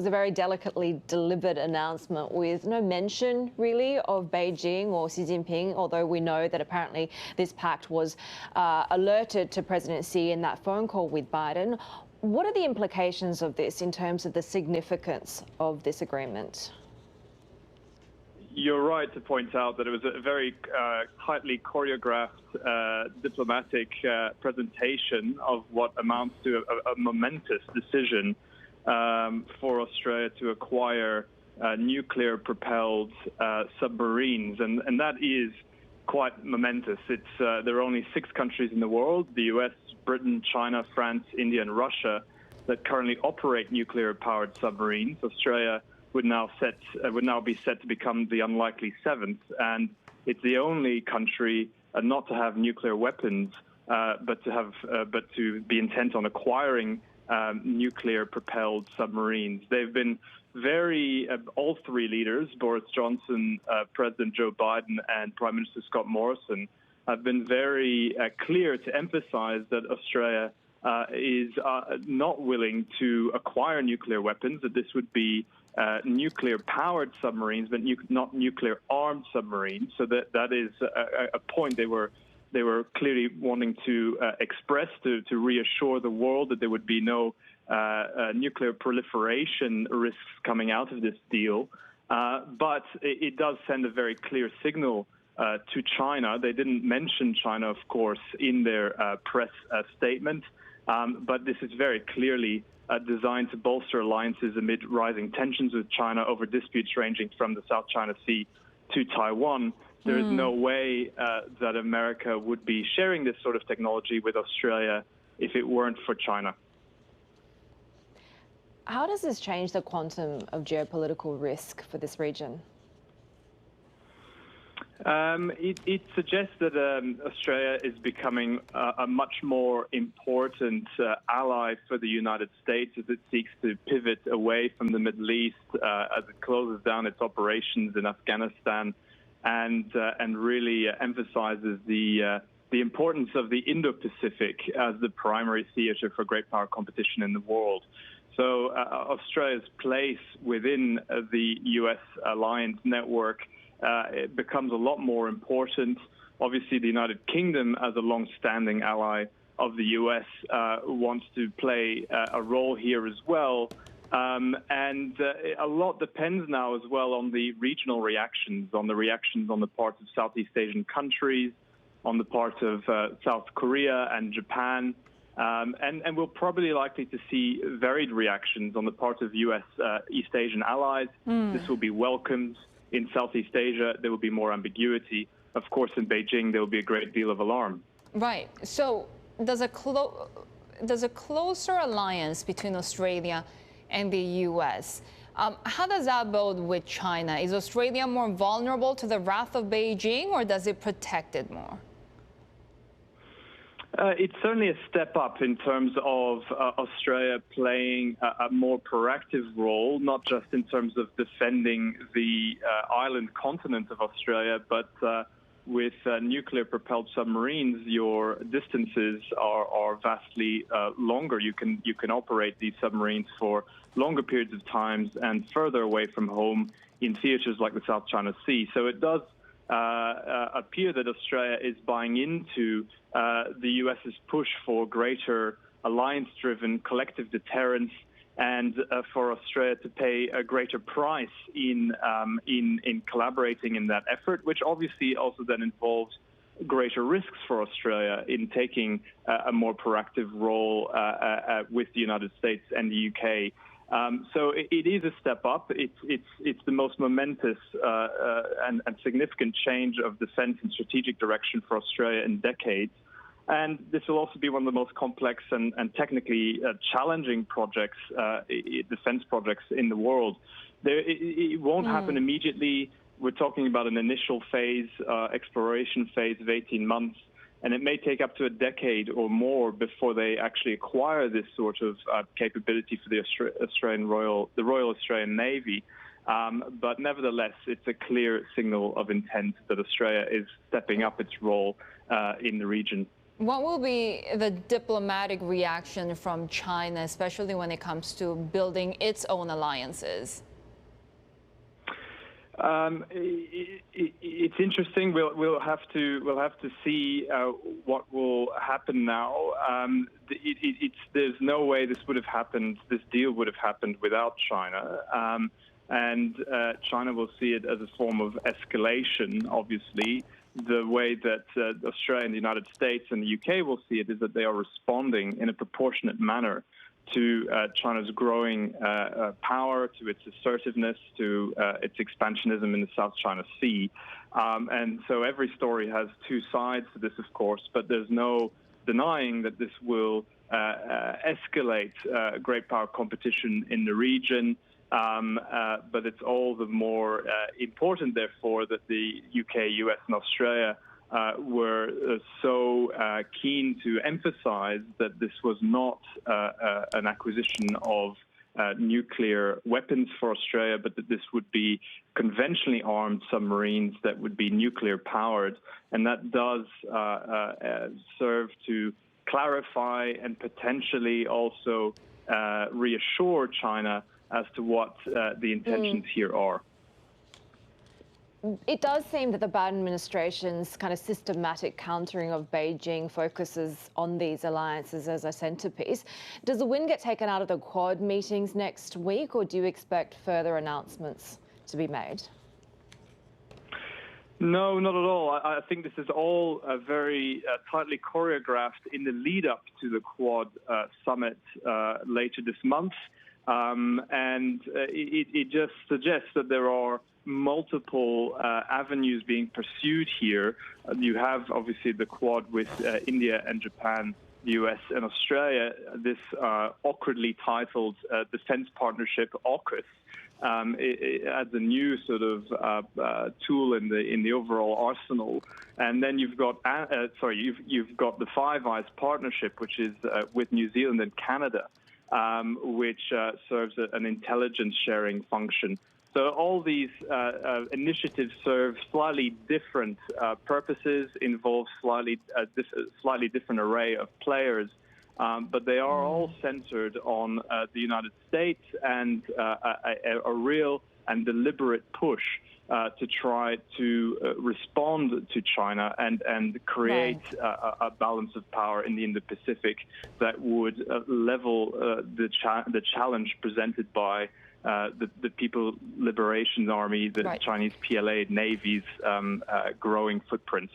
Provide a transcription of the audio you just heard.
was a very delicately delivered announcement with no mention really of Beijing or Xi Jinping, although we know that apparently this pact was alerted to President Xi in that phone call with Biden. What are the implications of this in terms of the significance of this agreement? You're right to point out that it was a very tightly choreographed diplomatic presentation of what amounts to a momentous decision for Australia to acquire nuclear-propelled submarines, and that is quite momentous. There are only 6 countries in the world: the US, Britain, China, France, India, and Russia that currently operate nuclear-powered submarines. Australia would now be set to become the unlikely 7th, and it's the only country not to have nuclear weapons, but to be intent on acquiring nuclear-propelled submarines. They've been all 3 leaders, Boris Johnson, President Joe Biden, and Prime Minister Scott Morrison, have been very clear to emphasize that Australia is not willing to acquire nuclear weapons, that this would be nuclear-powered submarines, but not nuclear-armed submarines. So that is a point they were clearly wanting to express to reassure the world that there would be no nuclear proliferation risks coming out of this deal. But it does send a very clear signal to China. They didn't mention China, of course, in their press statement, but this is very clearly designed to bolster alliances amid rising tensions with China over disputes ranging from the South China Sea to Taiwan. There is no way that America would be sharing this sort of technology with Australia if it weren't for China. How does this change the quantum of geopolitical risk for this region? It suggests that Australia is becoming a much more important ally for the United States as it seeks to pivot away from the Middle East, as it closes down its operations in Afghanistan, and really emphasizes the importance of the Indo-Pacific as the primary theater for great power competition in the world. So Australia's place within the U.S. alliance network it becomes a lot more important. Obviously, the United Kingdom, as a long-standing ally of the U.S., wants to play a role here as well. And a lot depends now as well on the regional reactions, on the part of Southeast Asian countries, on the part of South Korea and Japan. And we're probably likely to see varied reactions on the part of U.S. East Asian allies. This will be welcomed. In Southeast Asia, there will be more ambiguity. Of course, in Beijing, there will be a great deal of alarm. Right. So does a closer alliance between Australia and the U.S., how does that bode with China? Is Australia more vulnerable to the wrath of Beijing, or does it protect it more? It's certainly a step up in terms of Australia playing a more proactive role, not just in terms of defending the island continent of Australia, but with nuclear-propelled submarines, your distances are vastly longer. You can operate these submarines for longer periods of time and further away from home in theaters like the South China Sea. So it does appear that Australia is buying into the U.S.'s push for greater alliance-driven collective deterrence, and for Australia to pay a greater price in collaborating in that effort, which obviously also then involves greater risks for Australia in taking a more proactive role with the United States and the UK. So it is a step up. It's the most momentous and significant change of defense and strategic direction for Australia in decades. And this will also be one of the most complex and technically challenging projects, defense projects in the world. It won't happen immediately. We're talking about an initial phase, exploration phase of 18 months. And it may take up to a decade or more before they actually acquire this sort of capability for the Royal Australian Navy. But nevertheless, it's a clear signal of intent that Australia is stepping up its role in the region. What will be the diplomatic reaction from China, especially when it comes to building its own alliances? It's interesting. We'll have to see what will happen now. There's no way this would have happened. This deal would have happened without China, and China will see it as a form of escalation. Obviously, the way that Australia and the United States and the UK will see it is that they are responding in a proportionate manner to China's growing power, to its assertiveness, to its expansionism in the South China Sea. And so every story has two sides to this, of course, but there's no denying that this will escalate great power competition in the region. But it's all the more important, therefore, that the UK, US, and Australia were so keen to emphasize that this was not an acquisition of nuclear weapons for Australia, but that this would be conventionally armed submarines that would be nuclear powered. And that does serve to clarify and potentially also reassure China as to what the intentions here are. It does seem that the Biden administration's kind of systematic countering of Beijing focuses on these alliances as a centrepiece. Does the win get taken out of the Quad meetings next week, or do you expect further announcements to be made? No, not at all. I think this is all very tightly choreographed in the lead up to the Quad summit later this month. And it just suggests that there are multiple avenues being pursued here. You have obviously the Quad with India and Japan, the US and Australia, this awkwardly titled defense partnership, AUKUS. It adds a new sort of tool in the overall arsenal. And then you've got you've got the Five Eyes partnership, which is with New Zealand and Canada, which serves an intelligence sharing function. So all these initiatives serve slightly different purposes, involve slightly different array of players, but they are all centered on the United States and a real and deliberate push to try to respond to China and create a balance of power in the Indo-Pacific that would level the challenge presented by the People Liberation Army, the Chinese PLA Navy's growing footprints.